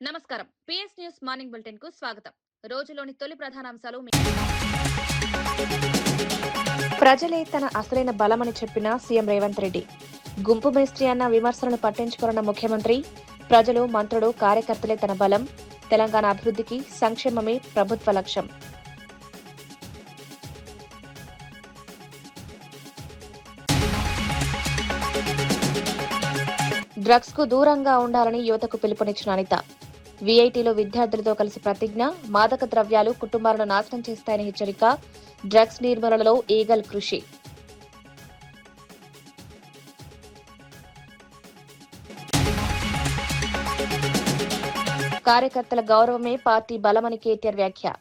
నమస్కారం. PS news morning bulletin కు స్వాగతం. రోజులోని తొలి ప్రధానాంశాలు. ప్రజలే తన అసలైన బలమని చెప్పిన సీఎం రేవంత్ రెడ్డి. గుంపు మేస్త్రి అన్న విమర్శలను పట్టించుకున్న ముఖ్యమంత్రి, ప్రజలు, మంత్రులు, కార్యకర్తలే తన బలం, తెలంగాణ అభివృద్ధికి సంక్షేమమే ప్రభుత్వ లక్ష్యం. డ్రగ్స్ కు దూరంగా ఉండాలని యువతకు పిలుపునిచ్చిన అనిత. వీఐటీలో విద్యార్థులతో కలిసి ప్రతిజ్ఞ, మాదక ద్రవ్యాలు కుటుంబాలను నాశనం చేస్తాయని హెచ్చరిక, డ్రగ్స్ నిర్మూలనలో ఈగల్ కృషి. కార్యకర్తల గౌరవమే పార్టీ బలమని కేటీఆర్ వ్యాఖ్య.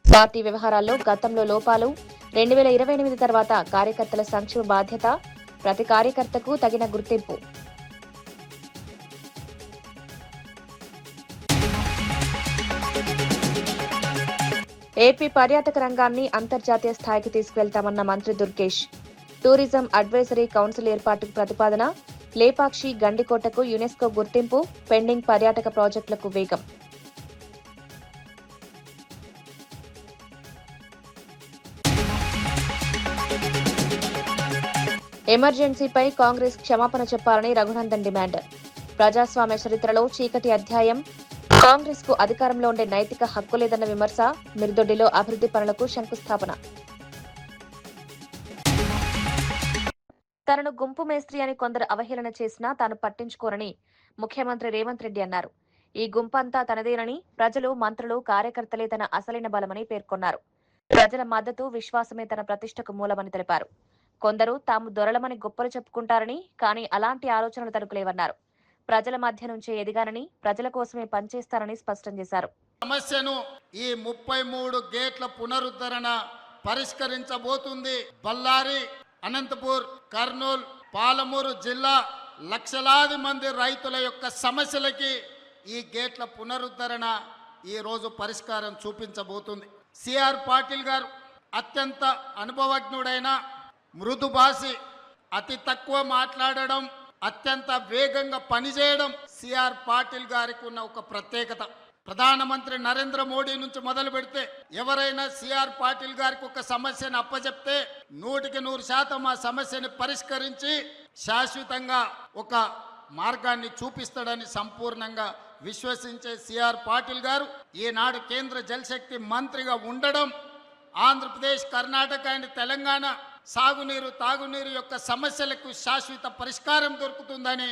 పార్టీ వ్యవహారాల్లో గతంలో లోపాలు, 2028 తర్వాత కార్యకర్తల సంక్షేమ బాధ్యత, ప్రతి కార్యకర్తకు తగిన గుర్తింపు. ఏపీ పర్యాటక రంగాన్ని అంతర్జాతీయ స్థాయికి తీసుకువెళ్తామన్న మంత్రి దుర్గేష్. టూరిజం అడ్వైజరీ కౌన్సిల్ ఏర్పాటుకు ప్రతిపాదన, లేపాక్షి, గండికోటకు యునెస్కో గుర్తింపు, పెండింగ్ పర్యాటక ప్రాజెక్టులకు వేగం. ఎమర్జెన్సీపై కాంగ్రెస్ క్షమాపణ చెప్పాలని రఘునందన్ డిమాండ్. ప్రజాస్వామ్య చరిత్రలో చీకటి అధ్యాయం, కాంగ్రెస్ కు అధికారంలో ఉండే నైతిక హక్కు లేదన్న విమర్శ, మిర్దొడ్డిలో అభివృద్ధి పనులకు శంకుస్థాపన. తనను గుంపు మేస్త్రి అని కొందరు అవహేళన చేసినా తాను పట్టించుకోరని ముఖ్యమంత్రి రేవంత్ రెడ్డి అన్నారు. ఈ గుంపంతా తనదేనని, ప్రజలు, మంత్రులు, కార్యకర్తలే తన అసలైన బలమని పేర్కొన్నారు. ప్రజల మద్దతు, విశ్వాసమే తన ప్రతిష్టకు మూలమని తెలిపారు. కొందరు తాము దొరలమని గొప్పలు చెప్పుకుంటారని, కానీ అలాంటి ఆలోచనలు తనకు లేవన్నారు. ప్రజల మధ్య నుంచే ఎదిగానని, ప్రజల కోసమే పనిచేస్తారని స్పష్టం చేశారు. సమస్యను ఈ 33 గేట్ల పునరుద్ధరణ పరిష్కరించబోతుంది. బళ్ళారి, అనంతపూర్, కర్నూలు, పాలమూరు జిల్లా లక్షలాది మంది రైతుల యొక్క సమస్యలకి ఈ గేట్ల పునరుద్ధరణ ఈ రోజు పరిష్కారం చూపించబోతుంది. సిఆర్ పాటిల్ గారు అత్యంత అనుభవజ్ఞుడైన, మృదుభాషి, అతి తక్కువ మాట్లాడడం, అత్యంత వేగంగా పనిచేయడం సిఆర్ పాటిల్ గారికి ఉన్న ఒక ప్రత్యేకత. ప్రధానమంత్రి నరేంద్ర మోడీ నుంచి మొదలు పెడితే ఎవరైనా సిఆర్ పాటిల్ గారికి ఒక సమస్యను అప్పచెప్తే 100% ఆ సమస్యని పరిష్కరించి శాశ్వతంగా ఒక మార్గాన్ని చూపిస్తాడని సంపూర్ణంగా విశ్వసించే సిఆర్ పాటిల్ గారు ఈనాడు కేంద్ర జలశక్తి మంత్రిగా ఉండడం, ఆంధ్రప్రదేశ్, కర్ణాటక అండ్ తెలంగాణ సాగునీరు, తాగునీరు యొక్క సమస్యలకు శాశ్వత పరిష్కారం దొరుకుతుందని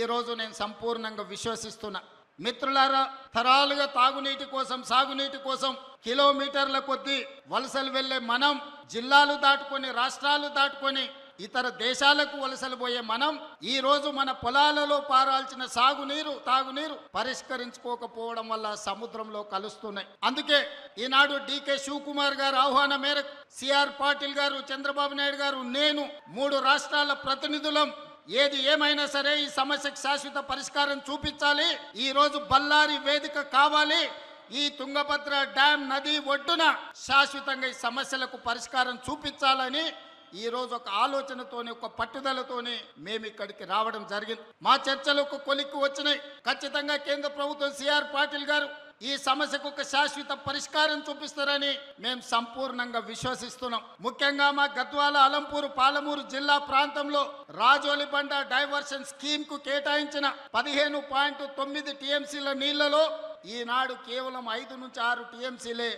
ఈరోజు నేను సంపూర్ణంగా విశ్వసిస్తున్నా. మిత్రులారా, తరాలుగా తాగునీటి కోసం, సాగునీటి కోసం కిలోమీటర్ల కొద్దీ వలసలు వెళ్లే మనం, జిల్లాలు దాటుకొని, రాష్ట్రాలు దాటుకొని ఇతర దేశాలకు వలసలు పోయే మనం ఈ రోజు మన పొలాలలో పారాల్సిన సాగునీరు, తాగునీరు పరిష్కరించుకోకపోవడం వల్ల సముద్రంలో కలుస్తున్నాయి. అందుకే ఈనాడు డికే శివకుమార్ గారు ఆహ్వానం మేరకు సిఆర్ పాటిల్ గారు, చంద్రబాబు నాయుడు గారు, నేను 3 రాష్ట్రాల ప్రతినిధులం ఏది ఏమైనా సరే ఈ సమస్యకు శాశ్వత పరిష్కారం చూపించాలి. ఈ రోజు బళ్ళారి వేదిక కావాలి. ఈ తుంగభద్ర డ్యాం నది ఒడ్డున శాశ్వతంగా ఈ సమస్యలకు పరిష్కారం చూపించాలని ఈ రోజు ఒక ఆలోచనతోని, ఒక పట్టుదలతోని మేము ఇక్కడికి రావడం జరిగింది. మా చర్చలు ఒక కొలిక్కి వచ్చినాయి. ఖచ్చితంగా కేంద్ర ప్రభుత్వం, సిఆర్ పాటిల్ గారు ఈ సమస్యకు ఒక శాశ్వత పరిష్కారం చూపిస్తారని మేము సంపూర్ణంగా విశ్వసిస్తున్నాం. ముఖ్యంగా మా గద్వాల, అలంపూరు, పాలమూరు జిల్లా ప్రాంతంలో రాజోలిబండ డైవర్షన్ స్కీమ్ కు కేటాయించిన 15.9 టీఎంసీల నీళ్లలో ఈనాడు కేవలం 5 నుంచి 6 టీఎంసీలే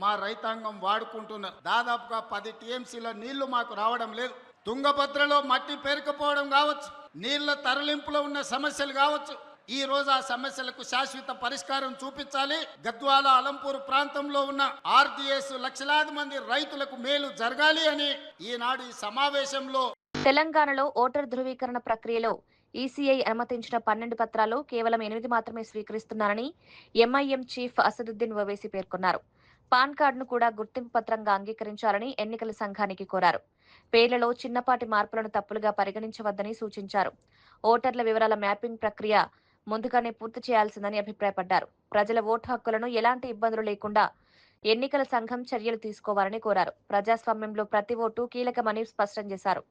మా రైతాంగం వాడుకుంటున్నారు. దాదాపుగా 10 టీఎంసీల నీళ్లు మాకు రావడం లేదు. తుంగభద్రలో మట్టి పేరుకపోవడం కావచ్చు, నీళ్ల తరలింపులో ఉన్న సమస్యలు కావచ్చు, ఈ రోజు ఆ సమస్యలకు శాశ్వత పరిష్కారం చూపించాలి. గద్వాల, అలంపూర్ ప్రాంతంలో ఉన్న ఆర్డీఎస్ లక్షలాది మంది రైతులకు మేలు జరగాలి అని ఈనాడు ఈ సమావేశంలో. తెలంగాణలో ఓటర్ ధృవీకరణ ప్రక్రియలో ఈసీఐ అనుమతించిన 12 పత్రాలు కేవలం 8 మాత్రమే స్వీకరిస్తున్నారని ఎంఐఎం చీఫ్ అసదుద్దీన్ ఓవైసీ పేర్కొన్నారు. పాన్ కార్డును కూడా గుర్తింపు పత్రంగా అంగీకరించాలని ఎన్నికల సంఘానికి కోరారు. పేర్లలో చిన్నపాటి మార్పులను తప్పులుగా పరిగణించవద్దని సూచించారు. ఓటర్ల వివరాల మ్యాపింగ్ ప్రక్రియ ముందుగానే పూర్తి చేయాల్సిందని అభిప్రాయపడ్డారు. ప్రజల ఓటు హక్కులను ఎలాంటి ఇబ్బందులు లేకుండా ఎన్నికల సంఘం చర్యలు తీసుకోవాలని కోరారు. ప్రజాస్వామ్యంలో ప్రతి ఓటు కీలకమని స్పష్టం చేశారు.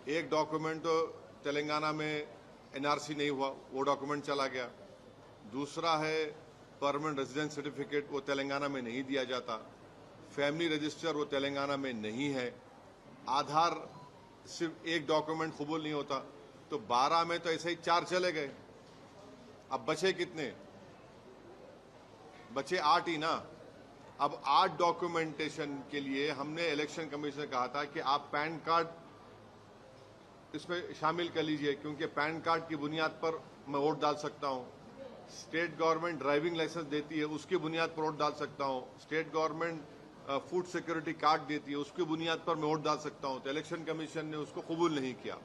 एक डॉक्यूमेंट तो तेलंगाना में एनआरसी नहीं हुआ, वो डॉक्यूमेंट चला गया। दूसरा है परमानेंट रेजिडेंस सर्टिफिकेट, वो तेलंगाना में नहीं दिया जाता। फैमिली रजिस्टर वो तेलंगाना में नहीं है। आधार सिर्फ एक डॉक्यूमेंट कबूल नहीं होता। तो 12 में तो ऐसे ही 4 चले गए। अब बचे कितने? बचे 8 ही ना। अब 8 डॉक्यूमेंटेशन के लिए हमने इलेक्शन कमीशन से कहा था कि आप पैन कार्ड इसमें शामिल कर लीजिए, क्योंकि पैन कार्ड की बुनियाद पर मैं वोट डाल सकता हूं। स्टेट गवर्नमेंट ड्राइविंग लाइसेंस देती है, उसकी बुनियाद पर वोट डाल सकता हूं। State government food security card देती है, उसकी बुनियाद पर मैं वोट डाल सकता हूं। तो इलेक्शन कमीशन ने उसको कबूल नहीं किया।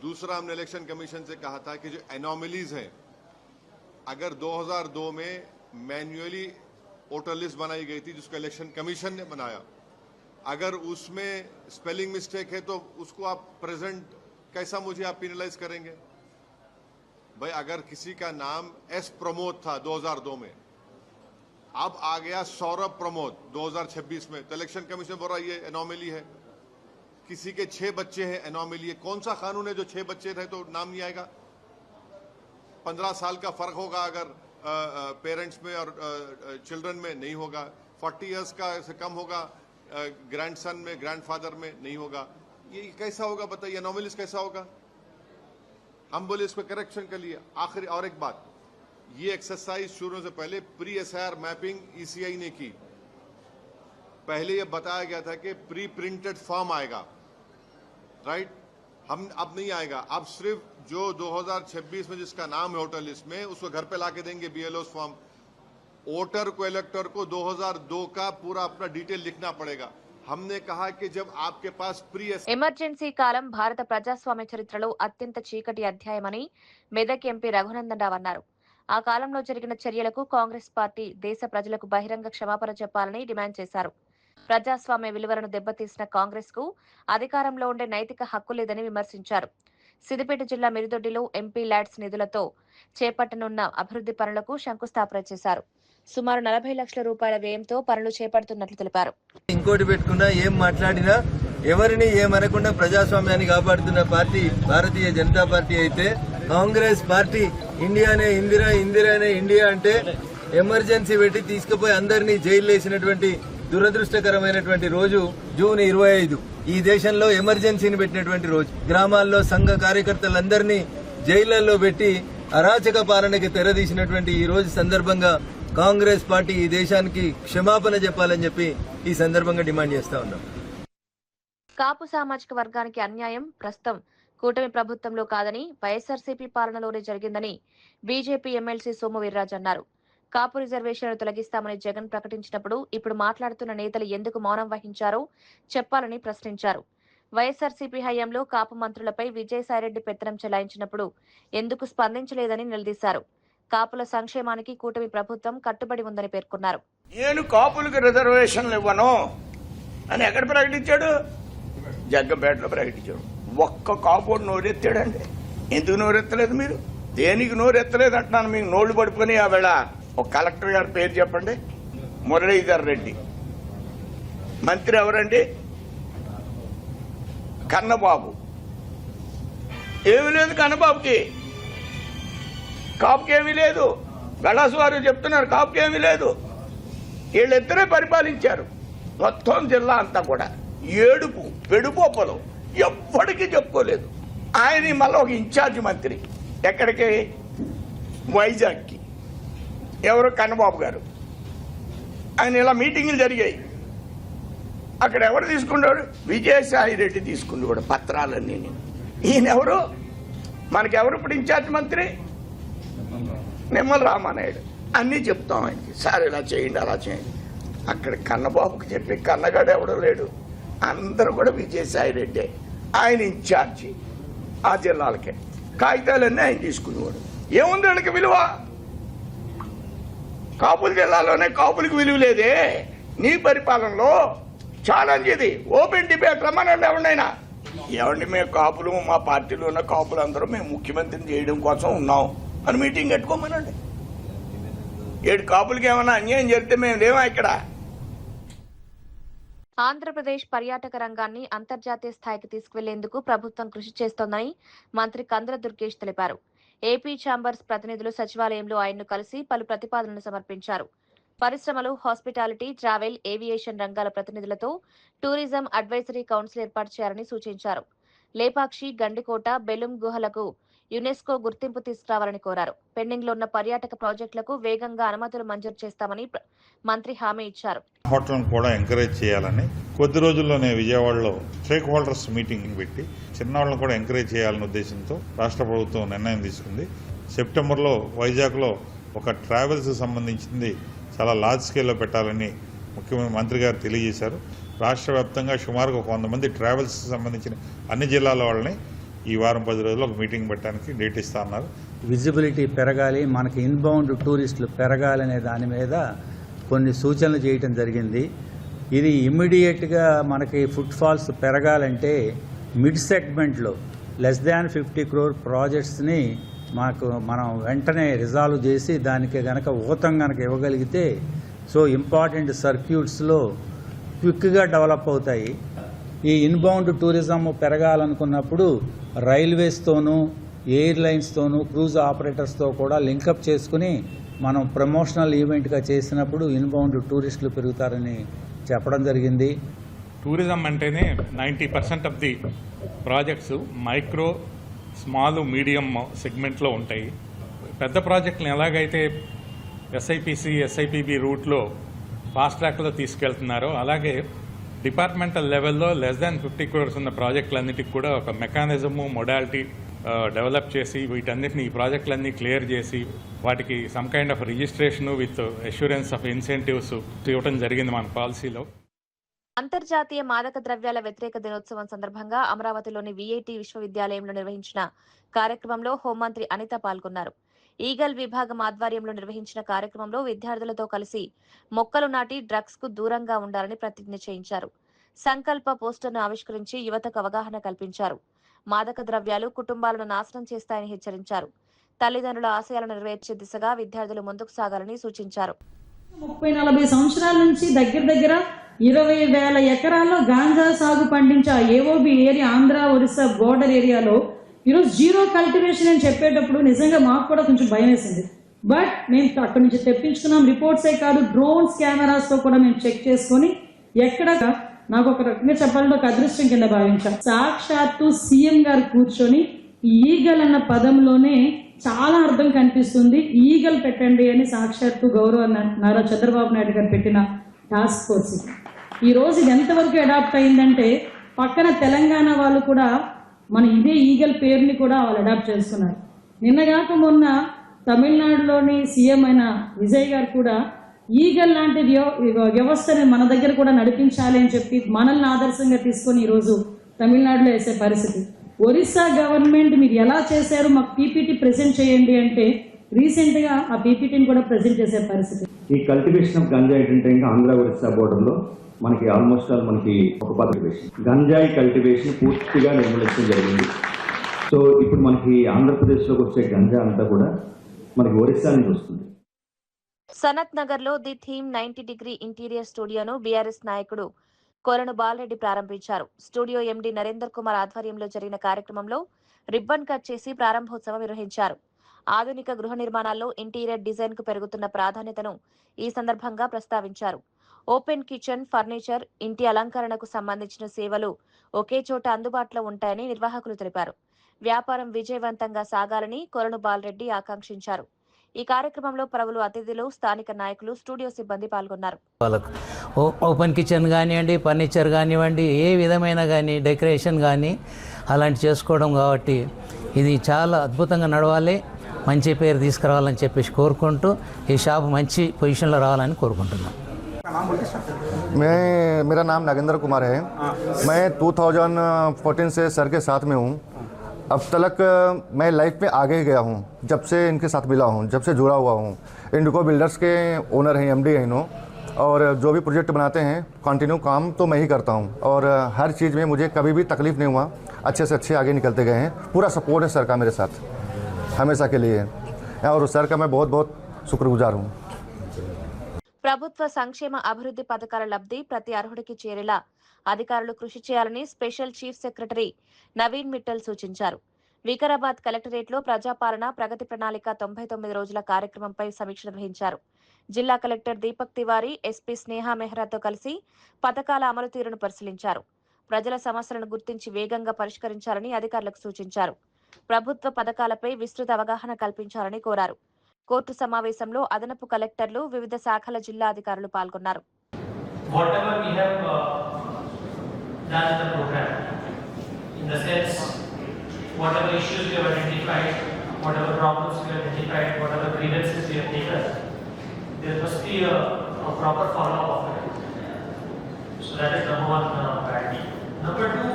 दूसरा, हमने इलेक्शन कमीशन से कहा था कि जो एनोमलीज हैं, अगर 2002 में मैन्युअली वोटर लिस्ट बनाई गई थी जिसको इलेक्शन कमीशन ने बनाया, अगर उसमें स्पेलिंग मिस्टेक है तो उसको आप प्रेजेंट कैसा मुझे आप पिनलाइज करेंगे? भाई, अगर किसी का नाम एस प्रमोद था 2002 में, अब आ गया सौरभ प्रमोद 2026 में, तो इलेक्शन कमीशन बोल रहा है ये एनोमली है। किसी के 6 बच्चे हैं, एनोमली है। कौन सा कानून है जो 6 बच्चे थे तो नाम नहीं आएगा? 15 साल का फर्क होगा अगर पेरेंट्स में और चिल्ड्रन में, नहीं होगा। 40 इयर्स का से कम होगा ग्रैंडसन में, ग्रैंडफादर में, नहीं होगा। ये कैसा होगा बताइए? एनोमलीज कैसा होगा? हम बोले इसको करेक्शन के लिए। आखिरी और एक बात, ये एक्सरसाइज शुरू से पहले प्री एसआईआर मैपिंग ईसीआई ने की। पहले ये बताया गया था कि प्री प्रिंटेड फॉर्म आएगा, राइट? हम अब नहीं आएगा। अब सिर्फ जो 2026 में जिसका नाम है वोटर लिस्ट में, उसको घर पे लाके देंगे बीएलओ फॉर्म। वोटर को, इलेक्टर को 2002 का पूरा अपना डिटेल लिखना पड़ेगा। हमने कहा कि जब आपके पास ఎమర్జెన్సీ కాలం భారత ప్రజాస్వామ్య చరిత్రలో అత్యంత చీకటి అధ్యాయమని మెదక్ ఎంపీ రఘునందన్ రావు అన్నారు. ఆ కాలంలో జరిగిన చర్యలకు కాంగ్రెస్ పార్టీ దేశ ప్రజలకు బహిరంగ క్షమాపణ చెప్పాలని డిమాండ్ చేశారు. ప్రజాస్వామ్య విలువలను దెబ్బతీసిన కాంగ్రెస్ కు అధికారంలో ఉండే నైతిక హక్కు లేదని విమర్శించారు. సిద్దిపేట జిల్లా మిరుదొడ్డిలో ఎంపీ ల్యాడ్స్ నిధులతో చేపట్టనున్న అభివృద్ధి పనులకు శంకుస్థాపన చేశారు. సుమారు 40 లక్షల రూపాయల వ్యయంతో పనులు చేపడుతున్నట్లు తెలిపారు. ఇంకోటి పెట్టుకున్నా, ఏం మాట్లాడినా, ఎవరిని ఏమనకుండా ప్రజాస్వామ్యాన్ని కాపాడుతున్న పార్టీ భారతీయ జనతా పార్టీ అయితే, కాంగ్రెస్ పార్టీ ఇండియానే ఇందిరా, ఇందిరానే ఇండియా అంటే ఎమర్జెన్సీ పెట్టి తీసుకుపోయి అందరినీ జైలు వేసినటువంటి దురదృష్టకరమైనటువంటి రోజు జూన్ 25. ఈ దేశంలో ఎమర్జెన్సీని పెట్టినటువంటి రోజు. గ్రామాల్లో సంఘ కార్యకర్తలందరినీ జైళ్లలో పెట్టి అరాచక పాలనకి తెరదీసినటువంటి ఈ రోజు సందర్భంగా కాంగ్రెస్ పార్టీ ఈ దేశానికి క్షమాపణ చెప్పాలని చెప్పి ఈ సందర్భంగా డిమాండ్ చేస్తా ఉన్నాం. కాపు సామాజిక వర్గానికి అన్యాయం ప్రస్తుతం కూటమి ప్రభుత్వంలో కాదని, వైఎస్ఆర్సీపీ పాలనలోనే జరిగిందని బీజేపీ ఎమ్మెల్సీ సోము వీర్రాజు అన్నారు. కాపు రిజర్వేషన్లు తొలగిస్తామని జగన్ ప్రకటించినప్పుడు ఇప్పుడు మాట్లాడుతున్న నేతలు ఎందుకు మౌనం వహించారో చెప్పాలని ప్రశ్నించారు. వైఎస్ఆర్సీపీ హయాంలో కాపు మంత్రులపై విజయసాయిరెడ్డి పెత్తనం చెలాయించినప్పుడు ఎందుకు స్పందించలేదని నిలదీశారు. కాపుల సంక్షేమానికి కూటమి ప్రభుత్వం కట్టుబడి ఉందని పేర్కొన్నారు. నేను కాపులకు రిజర్వేషన్లు ఇవ్వను అని ఎక్కడ ప్రకటించాడు? జగ్గంపేటలో ప్రకటించాడు. ఒక్క కాపు నోరెత్తాడండి. ఎందుకు నోరెత్తలేదు? మీరు దేనికి నోరెత్తలేదు అంటున్నాను. మీకు నోళ్లు పడుకొని ఆ వేళ ఒక కలెక్టర్ గారి పేరు చెప్పండి. మురళీధర్ రెడ్డి. మంత్రి ఎవరండి? కన్నబాబు. ఏమీ లేదు కన్నబాబుకి. కాపుకి ఏమీ లేదు. గడాసు వారు చెప్తున్నారు కాపుకి ఏమీ లేదు. వీళ్ళిద్దరే పరిపాలించారు మొత్తం జిల్లా అంతా కూడా. ఏడుపు పెడుపోపలు ఎప్పటికీ చెప్పుకోలేదు. ఆయన మళ్ళీ ఒక ఇన్ఛార్జ్ మంత్రి ఎక్కడికి? వైజాగ్కి. ఎవరు? కన్నబాబు గారు. ఆయన ఇలా మీటింగులు జరిగాయి. అక్కడ ఎవరు తీసుకున్నాడు? విజయసాయి రెడ్డి తీసుకున్నాడు పత్రాలన్నీ. ఈయన ఎవరు? మనకెవరు ఇప్పుడు ఇన్ఛార్జ్ మంత్రి? నిమ్మల రామానాయుడు. అన్నీ చెప్తాం ఆయనకి, సార్ ఇలా చేయండి అలా చేయండి. అక్కడ కన్నబాబుకి చెప్పి కన్నగాడు ఎవడో లేడు. అందరూ కూడా విజయసాయి రెడ్డి ఆయన ఇన్ఛార్జి ఆ జిల్లాలకే. కాగితాలన్నీ ఆయన తీసుకునేవాడు. ఏముంది వాళ్ళకి విలువ? కాపుల జిల్లాలోనే కాపులకు విలువ లేదే. నీ పరిపాలనలో ఛాలెంజ్ ఇది. ఓపెన్ డిబేట్ రమ్మనండి ఎవరినైనా. ఏమండి మేము కాపులు, మా పార్టీలో ఉన్న కాపులు అందరూ మేము ముఖ్యమంత్రిని చేయడం కోసం ఉన్నాం అని మీటింగ్ పెట్టుకోమనండి. 7 కాపులకి ఏమన్నా అన్యాయం జరిగితే మేము లేవా ఇక్కడ? ఆంధ్రప్రదేశ్ పర్యాటక రంగాన్ని అంతర్జాతీయ స్థాయికి తీసుకువెళ్లేందుకు ప్రభుత్వం కృషి చేస్తోందని మంత్రి కందుల దుర్గేష్ తెలిపారు. ఏపీ ఛాంబర్స్ ప్రతినిధులు సచివాలయంలో ఆయన్ను కలిసి పలు ప్రతిపాదనలు సమర్పించారు. పరిశ్రమలు, హాస్పిటాలిటీ, ట్రావెల్, ఏవియేషన్ రంగాల ప్రతినిధులతో టూరిజం అడ్వైజరీ కౌన్సిల్ ఏర్పాటు చేయాలని సూచించారు. లేపాక్షి, గండికోట, బెలుం గుహలకు యునెస్కో గుర్తింపు తీసుకురావాలని కోరారు. పెండింగ్ లో ఉన్న పర్యాటక ప్రాజెక్టులకు వేగంగా అనుమతులు మంజూరు చేస్తామని మంత్రి హామీ ఇచ్చారు. హోటల్ను కూడా ఎంకరేజ్ చేయాలని కొద్ది రోజుల్లోనే విజయవాడలో స్టేక్ హోల్డర్స్ మీటింగ్ పెట్టి చిన్నవాళ్ళను కూడా ఎంకరేజ్ చేయాలనే ఉద్దేశంతో రాష్ట్ర ప్రభుత్వం నిర్ణయం తీసుకుంది. సెప్టెంబర్లో వైజాగ్లో ఒక ట్రావెల్స్ సంబంధించింది చాలా లార్జ్ స్కేల్లో పెట్టాలని ముఖ్యమంత్రి మంత్రి గారు తెలియజేశారు. రాష్ట్ర వ్యాప్తంగా సుమారుగా 100 మంది ట్రావెల్స్ సంబంధించిన అన్ని జిల్లాల వాళ్ళని ఈ వారం 10 రోజుల్లో ఒక మీటింగ్ పెట్టడానికి డేట్ ఇస్తా అన్నారు. విజిబిలిటీ పెరగాలి, మనకి ఇన్బౌండ్ టూరిస్టులు పెరగాలనే దాని మీద కొన్ని సూచనలు చేయటం జరిగింది. ఇది ఇమ్మీడియట్గా మనకి ఫుట్ ఫాల్స్ పెరగాలంటే మిడ్ సెగ్మెంట్లో లెస్ దాన్ 50 crore ప్రాజెక్ట్స్ని మనం వెంటనే రిజాల్వ్ చేసి దానికి గనక ఊతం గనక ఇవ్వగలిగితే సో ఇంపార్టెంట్ సర్క్యూట్స్లో క్విక్గా డెవలప్ అవుతాయి. ఈ ఇన్బౌండ్ టూరిజం పెరగాలనుకున్నప్పుడు రైల్వేస్తోనూ, ఎయిర్లైన్స్తోనూ, క్రూజ్ ఆపరేటర్స్తో కూడా లింకప్ చేసుకుని మనం ప్రమోషనల్ ఈవెంట్గా చేసినప్పుడు ఇన్బౌండ్ టూరిస్టులు పెరుగుతారని చెప్పడం జరిగింది. టూరిజం అంటేనే 90% of the projects micro, small, medium సెగ్మెంట్లో ఉంటాయి. పెద్ద ప్రాజెక్టులను ఎలాగైతే ఎస్ఐపిసి, ఎస్ఐపిబి రూట్లో ఫాస్ట్ ట్రాక్లో తీసుకెళ్తున్నారో అలాగే డిపార్ట్మెంటల్ లెవెల్లో లెస్ దాన్ 50 crores ఉన్న ప్రాజెక్టులన్నిటికి కూడా ఒక మెకానిజము, మొడాలిటీ డెవలప్ చేసి వీటన్నిటిని, ఈ ప్రాజెక్టులన్నీ క్లియర్ చేసి వాటికి some kind of registration with assurance of incentives ఇవ్వడం జరిగింది మన పాలసీలో. అంతర్జాతీయ మాదక ద్రవ్యాల వ్యతిరేక దినోత్సవం సందర్భంగా అమరావతిలోని విఐటి విశ్వవిద్యాలయంలో నిర్వహించిన కార్యక్రమంలో హోంమంత్రి అనిత పాల్గొన్నారు. ఈగల్ విభాగం ఆధ్వర్యంలో నిర్వహించిన కార్యక్రమంలో విద్యార్థులతో కలిసి మొక్కలు నాటి డ్రగ్స్ కు దూరంగా ఉండాలని ప్రతిజ్ఞ చేయించారు. సంకల్ప పోస్టర్ను ఆవిష్కరించి యువతకు అవగాహన కల్పించారు. మాదక ద్రవ్యాలు కుటుంబాలను నాశనం చేస్తాయని హెచ్చరించారు. తల్లిదండ్రుల ఆశయాలను నెరవేర్చే దిశగా విద్యార్థులు ముందుకు సాగాలని సూచించారు. 30-40 సంవత్సరాల నుంచి దగ్గర 20,000 ఎకరాల్లో గాంజా సాగు పండించే AOB area, Andhra Orissa border ఏరియాలో ఈరోజు జీరో కల్టివేషన్ అని చెప్పేటప్పుడు నిజంగా మాకు కూడా కొంచెం భయం వేసింది. బట్ మేము అక్కడి నుంచి తెప్పించుకున్నాం. రిపోర్ట్సే కాదు, డ్రోన్స్ కెమెరాస్తో కూడా మేము చెక్ చేసుకొని ఎక్కడ నాకు ఒక రకంగా చెప్పాలంటే ఒక అదృష్టం కింద భావించాం. సాక్షాత్తు సీఎం గారు కూర్చొని ఈగల్ అన్న పదంలోనే చాలా అర్థం కనిపిస్తుంది. ఈగల్ పెట్టండి అని సాక్షాత్తు గౌరవ నారా చంద్రబాబు నాయుడు గారు పెట్టిన టాస్క్ ఫోర్స్. ఈరోజు ఇది ఎంతవరకు అడాప్ట్ అయిందంటే పక్కన తెలంగాణ వాళ్ళు కూడా మన ఇదే ఈగల్ పేరుని కూడా వాళ్ళు అడాప్ట్ చేసుకున్నారు. నిన్నగాక మొన్న తమిళనాడులోని సీఎం అయిన విజయ్ గారు కూడా ఈగల్ లాంటి వ్యవస్థని మన దగ్గర కూడా నడిపించాలి అని చెప్పి మనల్ని ఆదర్శంగా తీసుకొని ఈరోజు తమిళనాడులో వేసే పరిస్థితి. ఒరిస్సా గవర్నమెంట్ మీరు ఎలా చేశారు, మాకు పీపీటీ ప్రెజెంట్ చేయండి అంటే రీసెంట్గా ఆ పీపీటీని కూడా ప్రెజెంట్ చేసే పరిస్థితి. ఈ కల్టివేషన్ ఆఫ్ గంజాయి ఏంటంటే ఇంకా ఆంధ్ర ఒరిస్సా బోర్డర్లో మనకి ఆల్మోస్ట్ ఆల్ మనకి ఒక కల్టివేషన్, గంజాయి కల్టివేషన్ పూర్తిగా నిర్మూలించడం జరిగింది. సో ఇప్పుడు మనకి ఆంధ్రప్రదేశ్లోకి వచ్చే గంజా అంతా కూడా మనకి ఒరిస్సా నుంచి వస్తుంది. సనత్ నగర్ లో ది థీమ్ 90 డిగ్రీ ఇంటీరియర్ స్టూడియోను బీఆర్ఎస్ నాయకుడు కొలను బాలరెడ్డి ప్రారంభించారు. స్టూడియో ఎండీ నరేందర్ కుమార్ ఆధ్వర్యంలో జరిగిన కార్యక్రమంలో రిబ్బన్ కట్ చేసి ప్రారంభోత్సవం నిర్వహించారు. ఆధునిక గృహ నిర్మాణాల్లో ఇంటీరియర్ డిజైన్ కు పెరుగుతున్న ప్రాధాన్యతను ఈ సందర్భంగా ప్రస్తావించారు. ఓపెన్ కిచెన్, ఫర్నిచర్, ఇంటి అలంకరణకు సంబంధించిన సేవలు ఒకే చోట అందుబాటులో ఉంటాయని నిర్వాహకులు తెలిపారు. వ్యాపారం విజయవంతంగా సాగాలని కొలను బాలరెడ్డి ఆకాంక్షించారు. ఈ కార్యక్రమంలో పలువురు అతిథులు, స్థానిక నాయకులు, స్టూడియో సిబ్బంది పాల్గొన్నారు. ఓపెన్ కిచెన్ కానివ్వండి, ఫర్నిచర్ కానివ్వండి, ఏ విధమైన కానీ డెకరేషన్ కానీ అలాంటి చేసుకోవడం కాబట్టి ఇది చాలా అద్భుతంగా నడవాలి, మంచి పేరు తీసుకురావాలని చెప్పేసి కోరుకుంటూ ఈ షాప్ మంచి పొజిషన్లో రావాలని కోరుకుంటున్నాం. मेरा नाम नागेंद्र कुमार है। मैं 2014 से सर के साथ में हूँ। अब तक मैं लाइफ में आगे गया हूँ जब से इनके साथ मिला हूँ, जब से जुड़ा हुआ हूँ। इंडिको बिल्डर्स के ओनर हैं, एमडी हैं इन्हों, और जो भी प्रोजेक्ट बनाते हैं कंटिन्यू काम तो मैं ही करता हूँ, और हर चीज़ में मुझे कभी भी तकलीफ़ नहीं हुआ, अच्छे से अच्छे आगे निकलते गए हैं। पूरा सपोर्ट है सर का मेरे साथ हमेशा के लिए, और सर का मैं बहुत बहुत शुक्रगुजार हूँ। ప్రభుత్వ సంక్షేమ అభివృద్ధి పథకాల లబ్ధి ప్రతి అర్హుడికి చేరేలా అధికారులు కృషి చేయాలని special chief secretary Naveen Mittal సూచించారు. వికారాబాద్ కలెక్టరేట్లో ప్రజాపాలన ప్రగతి ప్రణాళిక 99 రోజుల కార్యక్రమంపై సమీక్ష నిర్వహించారు. జిల్లా కలెక్టర్ దీపక్ తివారీ, ఎస్పీ స్నేహా మెహ్రాతో కలిసి పథకాల అమలు తీరును పరిశీలించారు. ప్రజల సమస్యలను గుర్తించి వేగంగా పరిష్కరించాలని అధికారులకు సూచించారు. ప్రభుత్వ పథకాలపై విస్తృత అవగాహన కల్పించాలని కోరారు. కోర్టు సమావేశంలో అదనపు కలెక్టర్లు, వివిధ శాఖల జిల్లా అధికారులు పాల్గొన్నారు. Whatever issues we have identified, whatever problems we have identified, whatever grievances we have taken, there must be a proper follow-up of it. So that is number one priority. Number two,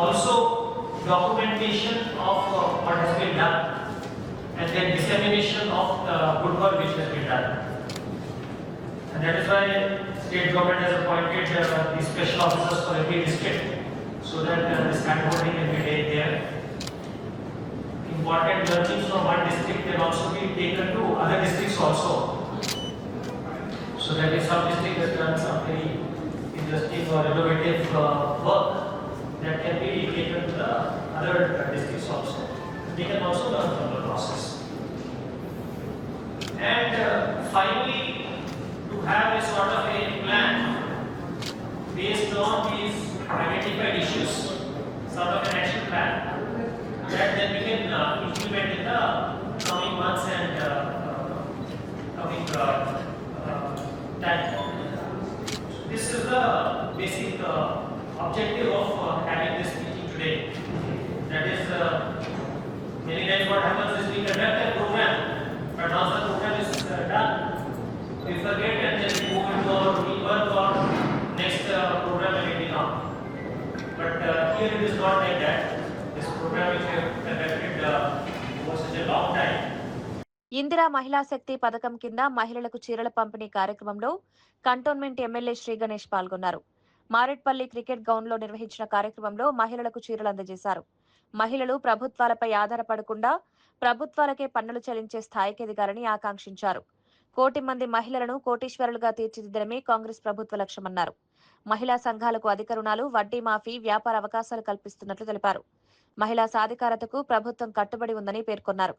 also documentation of what has been done and then dissemination of the good work which has been done. And that is why state government has appointed the special officers for every district, so that this handholding can be made there. Important learnings from one district can also be taken to other districts also. So that if some district has done some very interesting or innovative work, that can be taken to the other districts also. They can also learn from the process. And finally, to have a sort of a plan based on these identified issues, sort of an action plan that then we can implement in the coming months and coming time. This is the basic objective of having this meeting today. That is, many times what happens is we conduct a program, but once the program is done, we forget and then we move into our routine work or next program will be on. But here it is not like that. This program which we have conducted for such a long time. Indira మహిళా శక్తి పథకం కింద మహిళలకు చీరల పంపిణీ కార్యక్రమంలో cantonment MLA Shri Ganesh పాల్గొన్నారు. Marredpally cricket ground లో నిర్వహించిన కార్యక్రమంలో మహిళలకు చీరలు అందజేశారు. మహిళలు ప్రభుత్వాలపై ఆధారపడకుండా ప్రభుత్వాలకే పన్నులు చెల్లించే స్థాయికి ఎదిగారని ఆకాంక్షించారు. 1 కోటి మంది మహిళలను కోటీశ్వరులుగా తీర్చిదిద్దడమే కాంగ్రెస్ ప్రభుత్వ లక్ష్యమన్నారు. మహిళా సంఘాలకు అధిక రుణాలు, వడ్డీ మాఫీ, వ్యాపార అవకాశాలు కల్పిస్తున్నట్లు తెలిపారు. మహిళా సాధికారతకు ప్రభుత్వం కట్టుబడి ఉందని పేర్కొన్నారు.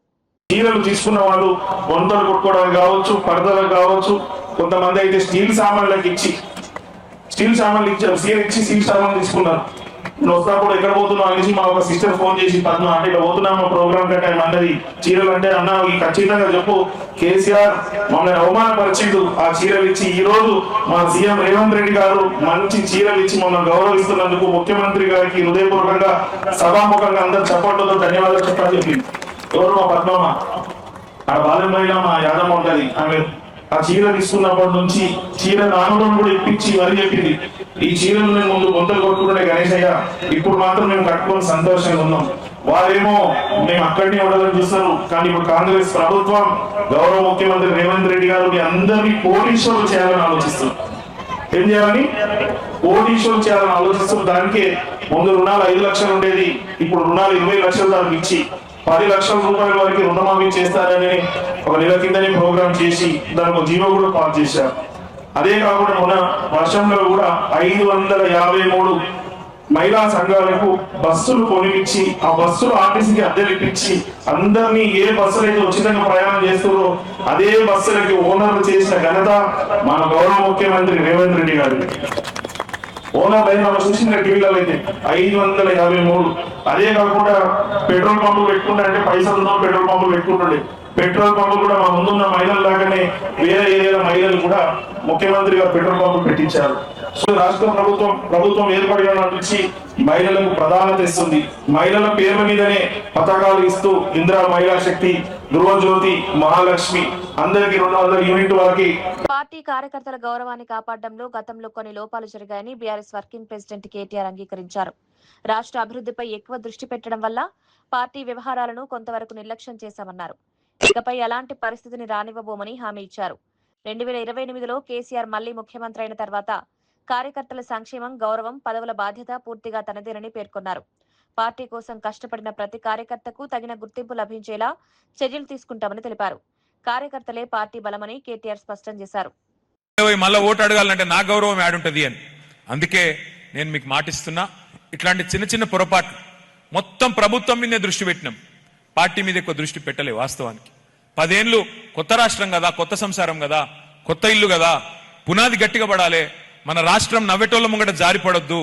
చీరలు తీసుకున్న వాళ్ళు వంటలు కొట్టుకోవడానికి కావచ్చు, పరదలకు కావచ్చు, కొంతమంది అయితే స్టీల్ సామాన్లకు ఇచ్చి ఇచ్చారు, చీర ఇచ్చి స్టీల్ సామాన్లు తీసుకున్నారు. నేను వస్తున్నప్పుడు ఎక్కడ పోతున్నావు అనేసి మా ఒక సిస్టర్ ఫోన్ చేసి, పద్మ అంటే ఇలా పోతున్నాం మా ప్రోగ్రామ్ కంటే అన్నది చీరలు అంటే అన్న ఖచ్చితంగా చెప్పు, కేసీఆర్ మమ్మల్ని అవమానపరిచిండు, ఆ చీరలు ఇచ్చి ఈ రోజు మా సీఎం రేవంత్ రెడ్డి గారు మంచి చీరలు ఇచ్చి మమ్మల్ని గౌరవిస్తున్నందుకు ముఖ్యమంత్రి గారికి హృదయపూర్వకంగా సభాముఖంగా అందరు చప్పట్లతో ధన్యవాదాలు చెప్పాలని చెప్పింది. ఎవరు? మా పద్మమ్మ. ఆ బాలెంబైలో మా యాదమ్మ ఉంటది, ఆమె ఆ చీర తీసుకున్నప్పటి నుంచి చీర నామడం కూడా ఇప్పించి మరీ చెప్పింది, ఈ చీరలు నేను ముందు గుంతలు కొట్టుకుంటే గణేశయ్య, ఇప్పుడు మాత్రం మేము కట్టుకొని సంతోషంగా ఉన్నాం. వారేమో మేము అక్కడనే ఉండాలని చూస్తారు, కానీ ఇప్పుడు కాంగ్రెస్ ప్రభుత్వం గౌరవ ముఖ్యమంత్రి రేవంత్ రెడ్డి గారు మీ అందరినీ కోటీశ్వరులు చేయాలని ఆలోచిస్తారు. ఏం చేయాలని? కోటీశ్వరులు చేయాలని ఆలోచిస్తారు. దానికే ముందు రుణాలు 5 లక్షలు ఉండేది, ఇప్పుడు రుణాలు 20 లక్షలు దానికి ఇచ్చి 10 లక్షల రూపాయల వరకు రుణమాఫీ చేస్తారని ఒక నెల కిందనే ప్రోగ్రామ్ చేసి దానికి జీవో కూడా పాస్ చేశారు. అదే కాకుండా మన వర్షంలో కూడా 553 మహిళా సంఘాలకు బస్సులు కొనిపించి, ఆ బస్సులు ఆర్టీసీకి అద్దెలు ఇప్పించి అందరినీ ఏ బస్సులు అయితే ఉచితంగా ప్రయాణం చేస్తారో అదే బస్సులకి ఓనర్లు చేసిన ఘనత మన గౌరవ ముఖ్యమంత్రి రేవంత్ రెడ్డి గారు. ఓనర్ అయిన చూసిన టీవీలలో అయితే 553. అదే కాకుండా పెట్రోల్ పంపులు పెట్టుకుంటే అంటే పైసలు ఉన్న పెట్రోల్ పంపులు పెట్టుకుంటుండే, పెట్రోల్ పంపులు కూడా మా ముందున్న మహిళల లాగానే వేరే ఏదైనా మహిళలు కూడా ముఖ్యమంత్రి గారు పెట్రోల్ పంపులు పెట్టించారు. సో రాష్ట్ర ప్రభుత్వం ఏర్పడిన నుంచి మహిళలకు ప్రాధాన్యత ఇస్తుంది. మహిళల పేర్ల మీదనే పథకాలు ఇస్తూ ఇందిరా మహిళా శక్తి, గృహజ్యోతి, మహాలక్ష్మి, అందరికి 200 యూనిట్ వరకు. పార్టీ కార్యకర్తల గౌరవాన్ని కాపాడడంలో గతంలో కొన్ని లోపాలు జరిగాయని బీఆర్ఎస్ వర్కింగ్ ప్రెసిడెంట్ కేటీఆర్ అంగీకరించారు. రాష్ట్ర అభివృద్ధిపై ఎక్కువ దృష్టి పెట్టడం వల్ల పార్టీ వ్యవహారాలను కొంతవరకు నిర్లక్ష్యం చేశామన్నారు. ఇకపై అలాంటి పరిస్థితిని రానివ్వబోమని హామీ ఇచ్చారు. 2028లో కేసీఆర్ మళ్లీ ముఖ్యమంత్రి అయిన తర్వాత కార్యకర్తల సంక్షేమం, గౌరవం, పదవుల బాధ్యత పూర్తిగా తనదేనని పేర్కొన్నారు. పార్టీ కోసం కష్టపడిన ప్రతి కార్యకర్తకు తగిన గుర్తింపు లభించేలా చర్యలు తీసుకుంటామని తెలిపారు. కార్యకర్తలే పార్టీ బలమని కేటీఆర్ స్పష్టం చేశారు. మళ్ళీ ఓటు అడగాలంటే నా గౌరవం యాడుంటది అని. అందుకే నేను మీకు మాటిస్తున్నా, ఇట్లాంటి చిన్న చిన్న పొరపాట్లు మొత్తం ప్రభుత్వం మీదే దృష్టి పెట్టినాం, పార్టీ మీద ఎక్కువ దృష్టి పెట్టలే. వాస్తవానికి 10 ఏళ్ళు కొత్త రాష్ట్రం కదా, కొత్త సంసారం కదా, కొత్త ఇల్లు కదా, పునాది గట్టిగా పడాలి. మన రాష్ట్రం నవ్వెటోళ్ళ ముంగట జారిపడొద్దు.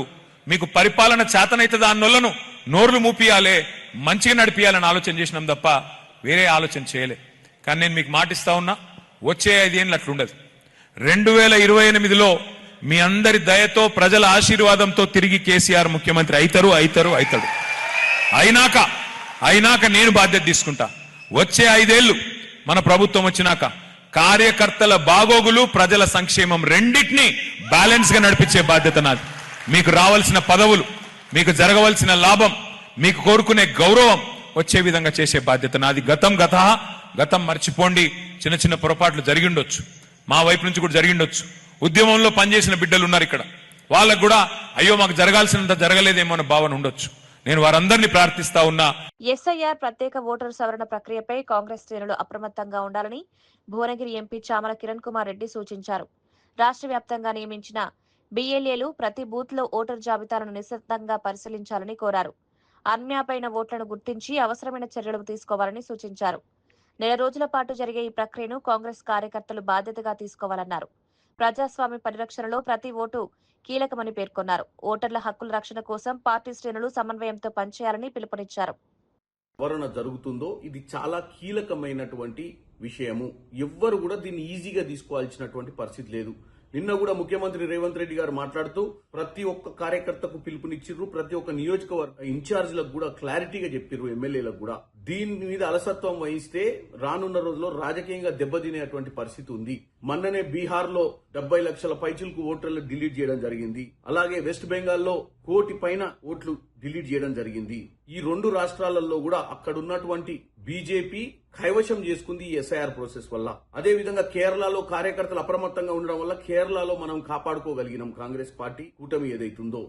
మీకు పరిపాలన చేతనైతే దాన్నోళ్లను నోర్లు మూపియాలే, మంచిగా నడిపియాలని ఆలోచన చేసినాం తప్ప వేరే ఆలోచన చేయలే. కానీ నేను మీకు మాటిస్తా ఉన్నా, వచ్చే 5 ఏళ్ళు అట్లుండదు. 2028లో మీ అందరి దయతో ప్రజల ఆశీర్వాదంతో తిరిగి కేసీఆర్ ముఖ్యమంత్రి అవుతాడు. అయినాక నేను బాధ్యత తీసుకుంటా. వచ్చే 5 ఏళ్ళు మన ప్రభుత్వం వచ్చినాక కార్యకర్తల బాగోగులు, ప్రజల సంక్షేమం రెండింటినీ బ్యాలెన్స్ గా నడిపించే బాధ్యత నాది. మీకు రావాల్సిన పదవులు, మీకు జరగవలసిన లాభం, మీకు కోరుకునే గౌరవం వచ్చే విధంగా చేసే బాధ్యత నాది. గతం మర్చిపోండి. చిన్న చిన్న పొరపాట్లు జరిగిండొచ్చు, మా వైపు నుంచి కూడా జరిగిండొచ్చు. ఉద్యమంలో పనిచేసిన బిడ్డలు ఉన్నారు ఇక్కడ, వాళ్ళకు కూడా అయ్యో మాకు జరగాల్సినంత జరగలేదేమో అనే భావన ఉండొచ్చు. నేను వారందరినీ ప్రార్థిస్తా ఉన్నా. ఎస్ఐఆర్ ప్రత్యేక ఓటరు సవరణ ప్రక్రియపై కాంగ్రెస్ శ్రేణులు అప్రమత్తంగా ఉండాలని భువనగిరి ఎంపీ చామల కిరణ్ కుమార్ రెడ్డి సూచించారు. రాష్ట్ర వ్యాప్తంగా నియమించిన బిఎల్ఏలు ప్రతి బూత్ లో ఓటరు జాబితాలను నిశ్శబ్దంగా పరిశీలించాలని కోరారు. అన్యాయమైన ఓట్లను గుర్తించి అవసరమైన చర్యలు తీసుకోవాలని సూచించారు. 4 రోజుల పాటు జరిగే ఈ ప్రక్రియను కాంగ్రెస్ కార్యకర్తలు బాధ్యతగా తీసుకోవాలన్నారు. ప్రజాస్వామ్య పరిరక్షణలో ప్రతి ఓటు కీలకమని పేర్కొన్నారు. ఓటర్ల హక్కుల రక్షణ కోసం పార్టీ శ్రేణులు సమన్వయంతో పనిచేయాలని పిలుపునిచ్చారు. సవరణ జరుగుతుందో ఇది చాలా కీలకమైనటువంటి విషయము. ఎవ్వరు కూడా దీన్ని ఈజీగా తీసుకోవాల్సినటువంటి పరిస్థితి లేదు. నిన్న కూడా ముఖ్యమంత్రి రేవంత్ రెడ్డి గారు మాట్లాడుతూ ప్రతి ఒక్క కార్యకర్తకు పిలుపునిచ్చిర్రు, ప్రతి ఒక్క నియోజకవర్గ ఇన్ఛార్జీలకు కూడా క్లారిటీగా చెప్పిర్రు, ఎమ్మెల్యేలకు కూడా. దీని మీద అలసత్వం వహిస్తే రానున్న రోజుల్లో రాజకీయంగా దెబ్బతినేటువంటి పరిస్థితి ఉంది. మొన్ననే బీహార్ లో 70 లక్షల పైచిలకు ఓటర్లు డిలీట్ చేయడం జరిగింది. అలాగే వెస్ట్ బెంగాల్లో 1 కోటి పైన ఓట్లు డిలీట్ చేయడం జరిగింది. ఈ 2 రాష్ట్రాలలో కూడా అక్కడ ఉన్నటువంటి బీజేపీ కైవశం చేసుకుంది ఈ ఎస్ఐఆర్ ప్రాసెస్ వల్ల. అదే విధంగా కేరళలో కార్యకర్తలు అప్రమత్తంగా ఉండడం వల్ల కేరళలో మనం కాపాడుకోగలిగినాం కాంగ్రెస్ పార్టీ కూటమి ఏదైతుందో.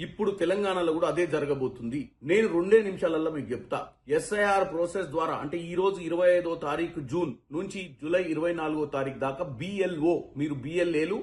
ఇప్పుడు తెలంగాణలో కూడా అదే జరగబోతుంది. నేను 2 నిమిషాలలో మీకు చెప్తా. ఎస్ఐఆర్ ప్రాసెస్ ద్వారా అంటే ఈ రోజు 25వ తారీఖు జూన్ నుంచి జూలై 24వ తారీఖు దాకా బిఎల్ఓ, మీరు బిఎల్ఏలు,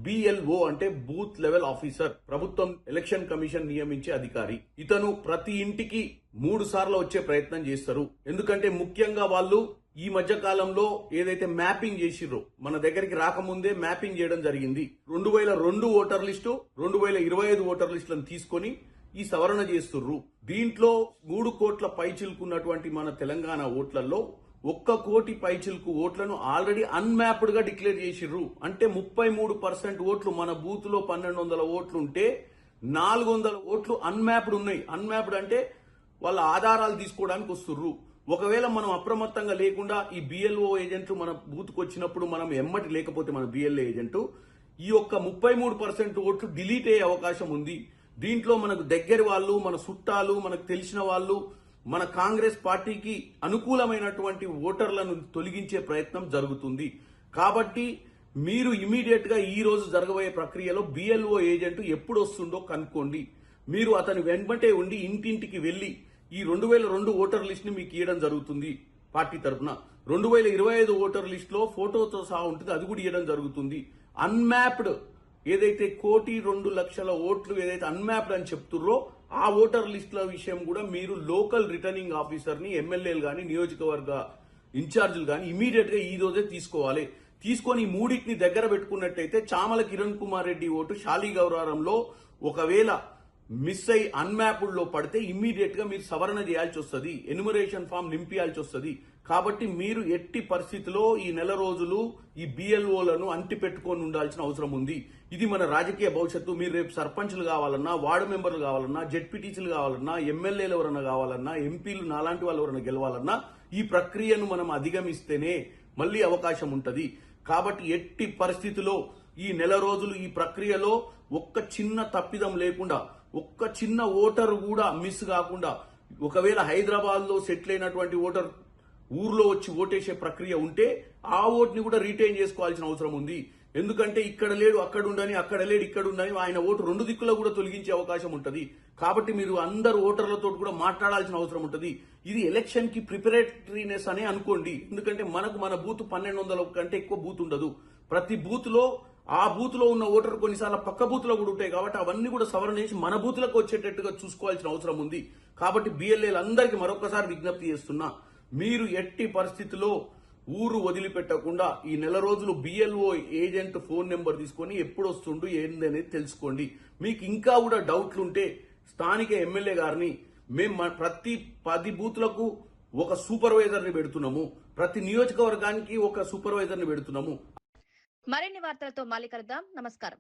బిఎల్ఓ అంటే బూత్ లెవెల్ ఆఫీసర్, ప్రభుత్వం ఎలక్షన్ కమిషన్ నియమించే అధికారి. ఇతను ప్రతి ఇంటికి 3 సార్లు వచ్చే ప్రయత్నం చేస్తారు. ఎందుకంటే ముఖ్యంగా వాళ్ళు ఈ మధ్య కాలంలో ఏదైతే మ్యాపింగ్ చేసిర్రో, మన దగ్గరికి రాకముందే మ్యాపింగ్ చేయడం జరిగింది. 2002 ఓటర్ లిస్టు, 2025 ఓటర్ లిస్టులను తీసుకొని ఈ సవరణ చేస్తుర్రు. దీంట్లో 3 కోట్ల పైచిలుకున్నటువంటి మన తెలంగాణ ఓట్లలో 1 కోటి పైచిలుకు ఓట్లను ఆల్రెడీ అన్మ్యాప్డ్ గా డిక్లేర్ చేసిర్రు. అంటే 33% ఓట్లు మన బూత్ లో 1200 ఓట్లు ఉంటే 400 ఓట్లు అన్మ్యాప్డ్ ఉన్నాయి. అన్మ్యాప్డ్ అంటే వాళ్ళ ఆధారాలు తీసుకోవడానికి వస్తుర్రు. ఒకవేళ మనం అప్రమత్తంగా లేకుండా ఈ బిఎల్ఓ ఏజెంట్లు మన బూత్కు వచ్చినప్పుడు మనం ఎమ్మటి లేకపోతే మన బిఎల్ఏ ఏజెంట్ ఈ యొక్క 33% ఓట్లు డిలీట్ అయ్యే అవకాశం ఉంది. దీంట్లో మనకు దగ్గర వాళ్ళు, మన చుట్టాలు, మనకు తెలిసిన వాళ్ళు, మన కాంగ్రెస్ పార్టీకి అనుకూలమైనటువంటి ఓటర్లను తొలగించే ప్రయత్నం జరుగుతుంది. కాబట్టి మీరు ఇమీడియట్ గా ఈ రోజు జరగబోయే ప్రక్రియలో బిఎల్ఓ ఏజెంట్ ఎప్పుడు వస్తుండో కనుక్కోండి. మీరు అతని వెంబటే ఉండి ఇంటింటికి వెళ్లి ఈ 2002 ఓటర్ లిస్ట్ ని మీకు ఇవ్వడం జరుగుతుంది. పార్టీ తరఫున 2025 ఓటర్ లిస్ట్ లో ఫోటోతో సహా ఉంటుంది, అది కూడా ఇవ్వడం జరుగుతుంది. అన్మ్యాప్డ్ ఏదైతే 1,02,00,000 ఓట్లు ఏదైతే అన్మ్యాప్డ్ అని చెప్తుర్రో ఆ ఓటర్ లిస్టుల విషయం కూడా మీరు లోకల్ రిటర్నింగ్ ఆఫీసర్ ని, ఎమ్మెల్యేలు గాని, నియోజకవర్గ ఇన్ఛార్జీలు గాని ఇమీడియట్ గా ఈ రోజే తీసుకోవాలి. తీసుకొని ఈ 3టిని దగ్గర పెట్టుకున్నట్టయితే చామల కిరణ్ కుమార్ రెడ్డి ఓటు శాలిగౌరారంలో ఒకవేళ మిస్ అయి అన్మ్యాప్డ్ లో పడితే ఇమ్మీడియట్ గా మీరు సవరణ చేయాల్సి వస్తుంది, ఎన్యుమరేషన్ ఫామ్ నింపియాల్సి వస్తుంది. కాబట్టి మీరు ఎట్టి పరిస్థితిలో ఈ 4 రోజులు ఈ బిఎల్ఓలను అంటి పెట్టుకొని ఉండాల్సిన అవసరం ఉంది. ఇది మన రాజకీయ భవిష్యత్తు. మీరు రేపు సర్పంచ్లు కావాలన్నా, వార్డు మెంబర్లు కావాలన్నా, జెడ్పీటీసీలు కావాలన్నా, ఎమ్మెల్యేలు ఎవరైనా కావాలన్నా, ఎంపీలు నాలాంటి వాళ్ళు ఎవరైనా గెలవాలన్నా ఈ ప్రక్రియను మనం అధిగమిస్తేనే మళ్లీ అవకాశం ఉంటది. కాబట్టి ఎట్టి పరిస్థితిలో ఈ 4 రోజులు ఈ ప్రక్రియలో ఒక్క చిన్న తప్పిదం లేకుండా, ఒక్క చిన్న ఓటర్ కూడా మిస్ కాకుండా, ఒకవేళ హైదరాబాద్ లో సెటిల్ అయినటువంటి ఓటర్ ఊర్లో వచ్చి ఓటేసే ప్రక్రియ ఉంటే ఆ ఓట్ని కూడా రీటైన్ చేసుకోవాల్సిన అవసరం ఉంది. ఎందుకంటే ఇక్కడ లేడు అక్కడ ఉండని, అక్కడ లేడు ఇక్కడ ఉండని ఆయన ఓటు 2 దిక్కులో కూడా తొలగించే అవకాశం ఉంటది. కాబట్టి మీరు అందరు ఓటర్లతో కూడా మాట్లాడాల్సిన అవసరం ఉంటది. ఇది ఎలక్షన్ కి ప్రిపరేటరీనెస్ అనే అనుకోండి. ఎందుకంటే మనకు మన బూత్ 1200 కంటే ఎక్కువ బూత్ ఉండదు. ప్రతి బూత్ లో ఆ బూత్ లో ఉన్న ఓటర్ కొన్నిసార్లు పక్క బూత్ లో కూడా ఉంటాయి. కాబట్టి అవన్నీ కూడా సవరణ చేసి మన బూత్లకు వచ్చేటట్టుగా చూసుకోవాల్సిన అవసరం ఉంది. కాబట్టి బిఎల్ఏలు అందరికీ మరొకసారి విజ్ఞప్తి చేస్తున్నా, మీరు ఎట్టి పరిస్థితిలో ఊరు వదిలిపెట్టకుండా ఈ నెల రోజులు బిఎల్ఓ ఏజెంట్ ఫోన్ నెంబర్ తీసుకొని ఎప్పుడు వస్తుండు ఏందనేది తెలుసుకోండి. మీకు ఇంకా కూడా డౌట్లుంటే స్థానిక ఎమ్మెల్యే గారిని మేము ప్రతి 10 బూత్లకు ఒక సూపర్వైజర్ని పెడుతున్నాము, ప్రతి నియోజకవర్గానికి ఒక సూపర్వైజర్ని పెడుతున్నాము. మరిన్ని వార్తలతో మళ్ళీ కలుద్దాం. నమస్కారం.